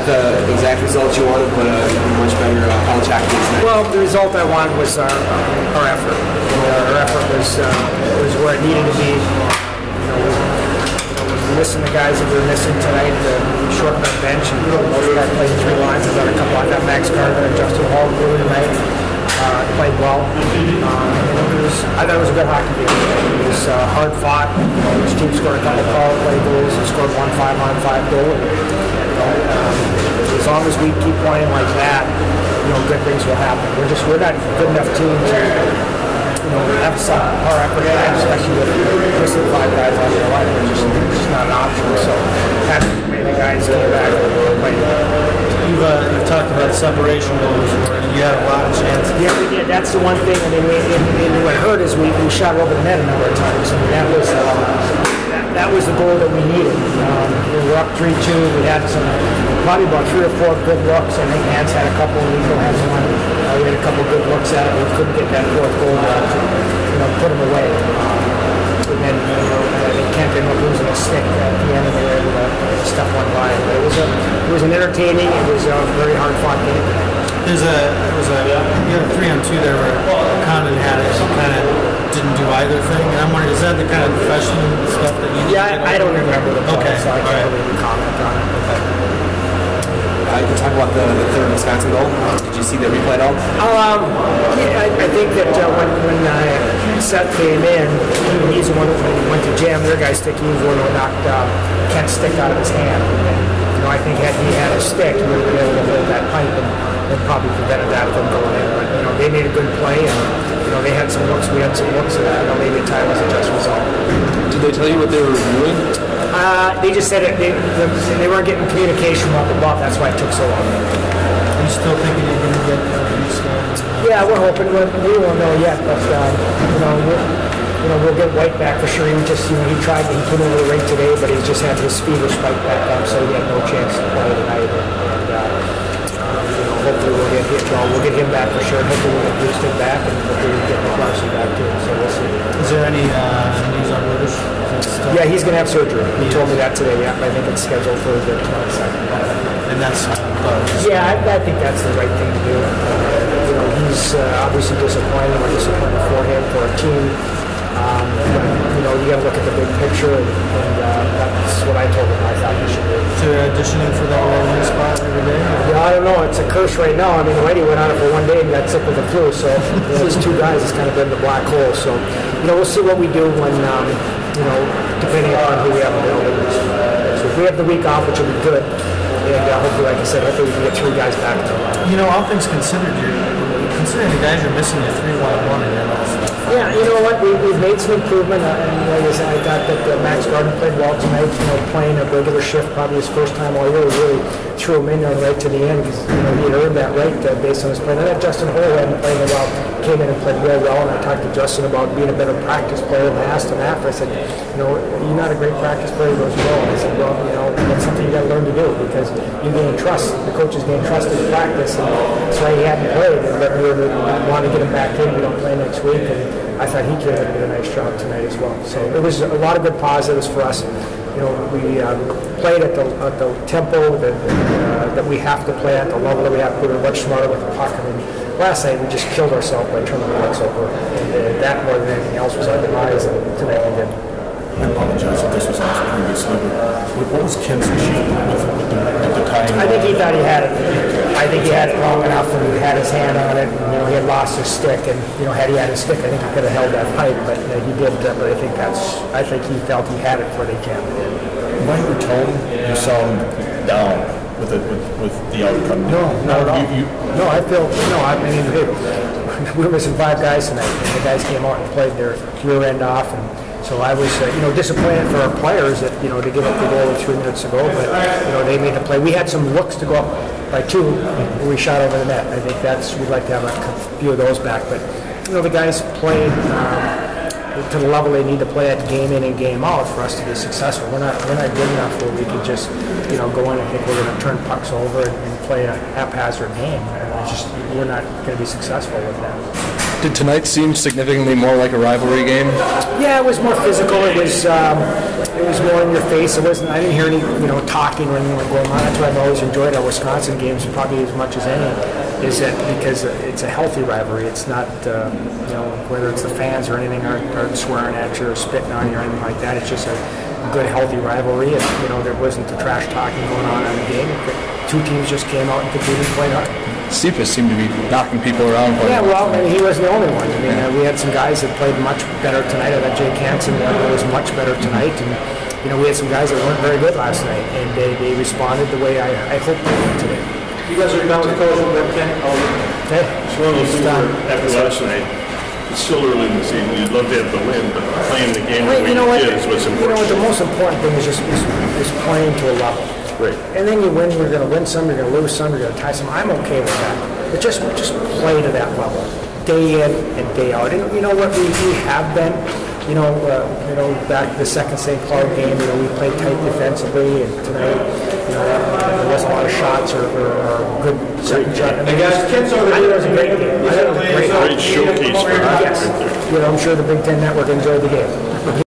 the exact result you wanted, but a much better college hockey tonight? Well, the result I wanted was our effort. Our effort was where it needed to be. We're missing the guys that we were missing tonight. The short bench, and most guys played 3 lines. I got a couple. I got Max Carter and Justin Hall tonight. Played well. I thought it was a good hockey game. It was hard fought. Each team scored a couple of power play goals. They scored 1 5-on-5 goal. As long as we keep playing like that, good things will happen. We're not a good enough team to have some power effort, especially with missing 5 guys out of the line. It's just not an option. So having the guys get back and play. You've talked about separation goals, where you had a lot of chances. Yeah, that's the one thing. I mean, what hurt is we shot over the net a number of times. I mean, that was the goal that we needed. We were up 3-2. We had probably about 3 or 4 good looks. I think Hans had a couple. Nico had one. We had a couple good looks at it. We couldn't get that 4th goal to put them away. And then Kent ended up losing a stick at the end, and they were able to stuff one by. But it was an entertaining. It was a very hard fought game. You had a 3-on-2 there where Condon had it and kind of didn't do either thing. And I'm wondering, is that the kind of professional stuff that you? Yeah, I don't remember the play, okay. So I can't really comment on it. You can talk about the 3rd Wisconsin goal. Did you see the replay at all? I think that when Seth came in, he's the one that went to jam their guy's stick. He was the one who knocked Kent's stick out of his hand. And, I think had he had a stick, he would have been able to hold that pipe and probably prevented that from going in. But they made a good play, and they had some looks. We had some looks, and maybe the time was a just result. Did they tell you what they were doing? They just said they weren't getting communication off the ball. That's why it took so long. Are you still thinking you're going to get these guys? Yeah, we're hoping. We won't know yet, but we'll get White back for sure. He tried. He came over the rink today, but he just had his speeder spike back up, so he had no chance to play tonight. And hopefully we'll get him back for sure. Hopefully we'll get Houston back, and hopefully we'll get McClarcy back too. So we'll see. Is there any news on British? Yeah, he's going to have surgery. He told me that today. Yeah, I think it's scheduled for the 22nd. And that's yeah, I think that's the right thing to do. He's obviously disappointed. We're disappointed for him, for our team. But, you got to look at the big picture, and that's what I told him I thought he should do. So you're auditioning for that rolling spot every day? Yeah, I don't know. It's a curse right now. I mean, Whitey went on it for 1 day and got sick with the flu, so those 2 guys has kind of been the black hole. So, we'll see what we do when, depending upon who we have available. So if we have the week off, which will be good, and hopefully, like I said, hopefully we can get 3 guys back. All things considered, considering the guys you're missing, you're 3-1-1 and all stuff. Yeah, you know what? We've made some improvement, and like I said, I thought that Max Gardner played well tonight. Playing a regular shift, probably his first time all year, really threw him in there right to the end because he had earned that right based on his play. And then Justin Hole hadn't played in a while, came in and played real well. And I talked to Justin about being a better practice player, and I asked him after. I said, you're not a great practice player. He goes, no. And I said, well, that's something you got to learn to do because you gain trust. The coaches gain trust in practice, and that's why he hadn't played. And we want to get him back in. We don't play next week. And I thought he did a nice job tonight as well. So it was a lot of good positives for us. We played at the tempo that we have to play at, the level that we have to. We were much smarter with the puck. I mean, last night we just killed ourselves by turning the pucks over. And that more than anything else was our demise, and tonight we did. I apologize if this was asked previously, but what was Kent's issue with the time? I think he thought he had it. I think he had it long enough, and he had his hand on it, and he had lost his stick. And had he had his stick, I think he could have held that pipe, but he didn't. But I think he felt he had it before they jammed it in. By your tone, you sound down with the outcome. No, not at all. I mean, we were missing 5 guys tonight, and the guys came out and played their rear end off, and so I was, disappointed for our players that, to give up the goal 3 minutes ago, but, they made the play. We had some looks to go up by 2 when we shot over the net. I think we'd like to have a few of those back, but, the guys played to the level they need to play at game in and game out for us to be successful. We're not good enough where we could just, go in and think we're going to turn pucks over and play a haphazard game. We're not going to be successful with that. Did tonight seem significantly more like a rivalry game? Yeah, it was more physical. It was more in your face. It wasn't. I didn't hear any talking or anything going on. That's why I've always enjoyed our Wisconsin games probably as much as any. Is that because it's a healthy rivalry? It's not whether it's the fans or anything aren't swearing at you or spitting on you or anything like that. It's just a good healthy rivalry, and there wasn't the trash talking going on in the game. Two teams just came out and competed quite hard. Cephas seemed to be knocking people around. Yeah, well, he wasn't the only one. I mean, we had some guys that played much better tonight. I thought Jake Hansen was much better tonight, and we had some guys that weren't very good last night, and they responded the way I hoped they would today. You guys are done with the coach and Ken? Okay. It's one of those things where after last night, it's still early in the season. You'd love to have the win, but playing the game the way you did is what's important. The most important thing is just playing to a level. Right. And then you win. You're going to win some. You're going to lose some. You're going to tie some. I'm okay with that. But just play to that level, day in and day out. And you know what we have been. Back the second St. Cloud game, we played tight defensively, and tonight, there wasn't a lot of shots or good second shot. I thought it was a great game. Great showcase for that. Yes. I'm sure the Big Ten Network enjoyed the game.